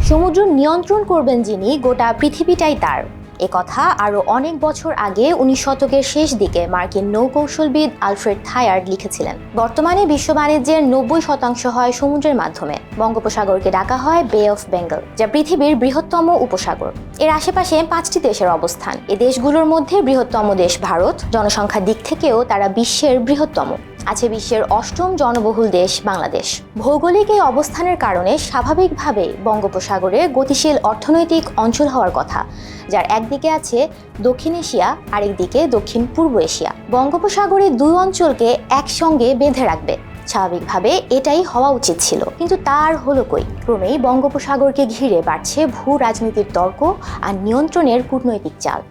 সমুদ্র নিয়ন্ত্রণ করবেন যিনি, গোটা পৃথিবীটাই তার। একথা আরও অনেক বছর আগে 19 শতকের শেষ দিকে মার্কিন নৌকৌশলবিদ আলফ্রেড থায়ার্ড লিখেছিলেন। বর্তমানে বিশ্ব বাণিজ্যের 90% হয় সমুদ্রের মাধ্যমে। বঙ্গোপসাগরকে ডাকা হয় বে অফ বেঙ্গল, যা পৃথিবীর বৃহত্তম উপসাগর। এর আশেপাশে 5টি দেশের অবস্থান। এই দেশগুলোর মধ্যে বৃহত্তম দেশ ভারত, জনসংখ্যার দিক থেকেও তারা বিশ্বের বৃহত্তম। আছে বিশ্বের 8ম জনবহুল দেশ বাংলাদেশ। ভৌগোলিক এই অবস্থানের কারণে স্বাভাবিকভাবেই বঙ্গোপসাগরে গতিশীল অর্থনৈতিক অঞ্চল হওয়ার কথা, যার একদিকে আছে দক্ষিণ এশিয়া, আরেকদিকে দক্ষিণ পূর্ব এশিয়া। বঙ্গোপসাগরের দুই অঞ্চলকে একসঙ্গে বেঁধে রাখবে, স্বাভাবিকভাবে এটাই হওয়া উচিত ছিল, কিন্তু তার হলো কই। ক্রমেই বঙ্গোপসাগরকে ঘিরে বাড়ছে ভূ রাজনীতির তর্ক আর নিয়ন্ত্রণের কূটনৈতিক চাল।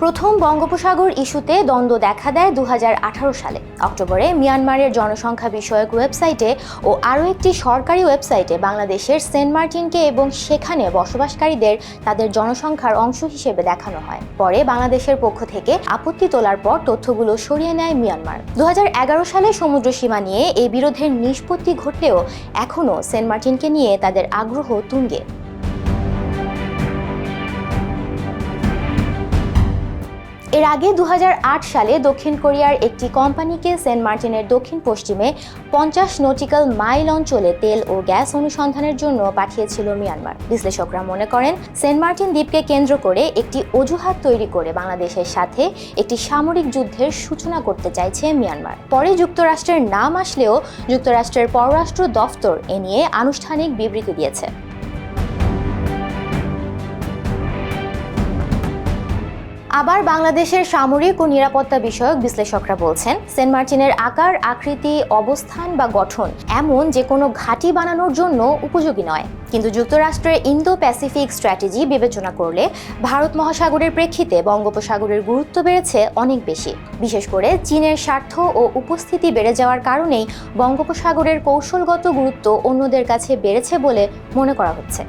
প্রথম বঙ্গোপসাগর ইস্যুতে দ্বন্দ্ব দেখা দেয় 2018 সালে। অক্টোবরে মিয়ানমারের জনসংখ্যা বিষয়ক ওয়েবসাইটে ও আরও একটি সরকারি ওয়েবসাইটে বাংলাদেশের সেন্ট মার্টিনকে এবং সেখানে বসবাসকারীদের তাদের জনসংখ্যার অংশ হিসেবে দেখানো হয়। পরে বাংলাদেশের পক্ষ থেকে আপত্তি তোলার পর তথ্যগুলো সরিয়ে নেয় মিয়ানমার। 2011 সালে সমুদ্র সীমা নিয়ে এই বিরোধের নিষ্পত্তি ঘটলেও এখনও সেন্ট মার্টিনকে নিয়ে তাদের আগ্রহ তুঙ্গে। এর আগে 2008 সালে দক্ষিণ কোরিয়ার একটি কোম্পানিকে সেন্ট মার্টিনের দক্ষিণ পশ্চিমে 50 নটিক্যাল মাইল অঞ্চলে তেল ও গ্যাস অনুসন্ধানের জন্য পাঠিয়েছিল মিয়ানমার। বিশ্লেষকরা মনে করেন, সেন্ট মার্টিন দ্বীপকে কেন্দ্র করে একটি অজুহাত তৈরি করে বাংলাদেশের সাথে একটি সামরিক যুদ্ধের সূচনা করতে চাইছে মিয়ানমার। পরে যুক্তরাষ্ট্রের নাম আসলেও যুক্তরাষ্ট্রের পররাষ্ট্র দফতর এ নিয়ে আনুষ্ঠানিক বিবৃতি দিয়েছে। আবার বাংলাদেশের সামরিক ও নিরাপত্তা বিষয়ক বিশ্লেষকরা বলছেন, সেন্ট মার্টিনের আকার, আকৃতি, অবস্থান বা গঠন এমন যে কোনো ঘাঁটি বানানোর জন্য উপযোগী নয়। কিন্তু যুক্তরাষ্ট্রের ইন্দো প্যাসিফিক স্ট্র্যাটেজি বিবেচনা করলে ভারত মহাসাগরের প্রেক্ষিতে বঙ্গোপসাগরের গুরুত্ব বেড়েছে অনেক বেশি। বিশেষ করে চীনের স্বার্থ ও উপস্থিতি বেড়ে যাওয়ার কারণেই বঙ্গোপসাগরের কৌশলগত গুরুত্ব অন্যদের কাছে বেড়েছে বলে মনে করা হচ্ছে।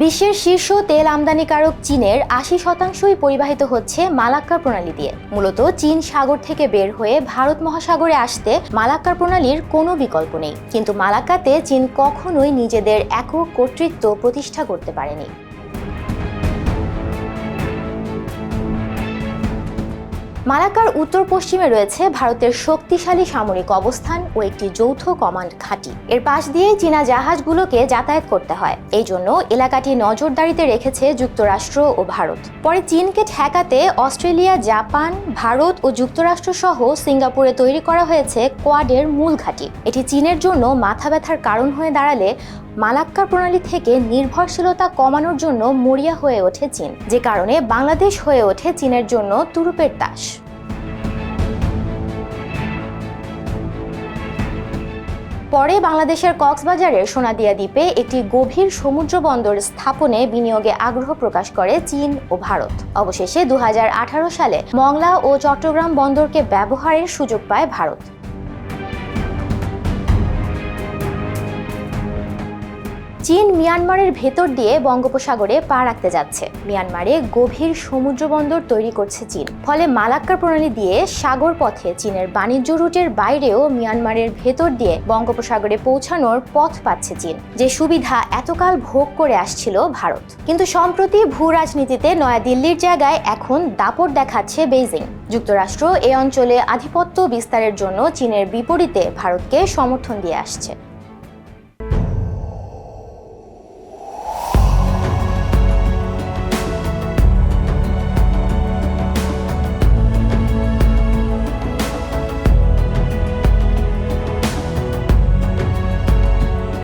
বিশ্বের শীর্ষ তেল আমদানিকারক চীনের 80%ই পরিবাহিত হচ্ছে মালাক্কা প্রণালী দিয়ে। মূলত চীন সাগর থেকে বের হয়ে ভারত মহাসাগরে আসতে মালাক্কা প্রণালীর কোনো বিকল্প নেই। কিন্তু মালাক্কাতে চীন কখনোই নিজেদের একক কর্তৃত্ব প্রতিষ্ঠা করতে পারেনি। মালাক্কার উত্তর পশ্চিমে রয়েছে ভারতের শক্তিশালী সামরিক অবস্থান ও একটি যৌথ কমান্ড ঘাঁটি। এর পাশ দিয়ে চীনা জাহাজগুলোকে যাতায়াত করতে হয়। এই জন্য এলাকাটি নজরদারিতে রেখেছে যুক্তরাষ্ট্র ও ভারত। পরে চীনকে ঠেকাতে অস্ট্রেলিয়া, জাপান, ভারত ও যুক্তরাষ্ট্র সহ সিঙ্গাপুরে তৈরি করা হয়েছে কোয়াডের মূল ঘাঁটি। এটি চীনের জন্য মাথা ব্যথার কারণ হয়ে দাঁড়ালে মালাক্কা প্রণালী থেকে নির্ভরশীলতা কমানোর জন্য মরিয়া হয়ে ওঠে চীন, যে কারণে বাংলাদেশ হয়ে ওঠে চীনের জন্য তুরুপের তাস। পরে বাংলাদেশের কক্সবাজারের সোনাদিয়া দ্বীপে একটি গভীর সমুদ্র বন্দর স্থাপনে বিনিয়োগে আগ্রহ প্রকাশ করে চীন ও ভারত। অবশেষে 2018 সালে মংলা ও চট্টগ্রাম বন্দরকে ব্যবহারের সুযোগ পায় ভারত। চীন মিয়ানমারের ভেতর দিয়ে বঙ্গোপসাগরে পা রাখতে যাচ্ছে। মিয়ানমারে গভীর সমুদ্র বন্দর তৈরি করছে চীন। ফলে মালাক্কা প্রণালী দিয়ে সাগর পথে চীনের বাণিজ্য রুটের বাইরেও মিয়ানমারের ভেতর দিয়ে বঙ্গোপসাগরে পৌঁছানোর পথ পাচ্ছে চীন, যে সুবিধা এতকাল ভোগ করে আসছিল ভারত। কিন্তু সম্প্রতি ভূ রাজনীতিতে নয়াদিল্লির জায়গায় এখন দাপট দেখাচ্ছে বেইজিং। যুক্তরাষ্ট্র এ অঞ্চলে আধিপত্য বিস্তারের জন্য চীনের বিপরীতে ভারতকে সমর্থন দিয়ে আসছে।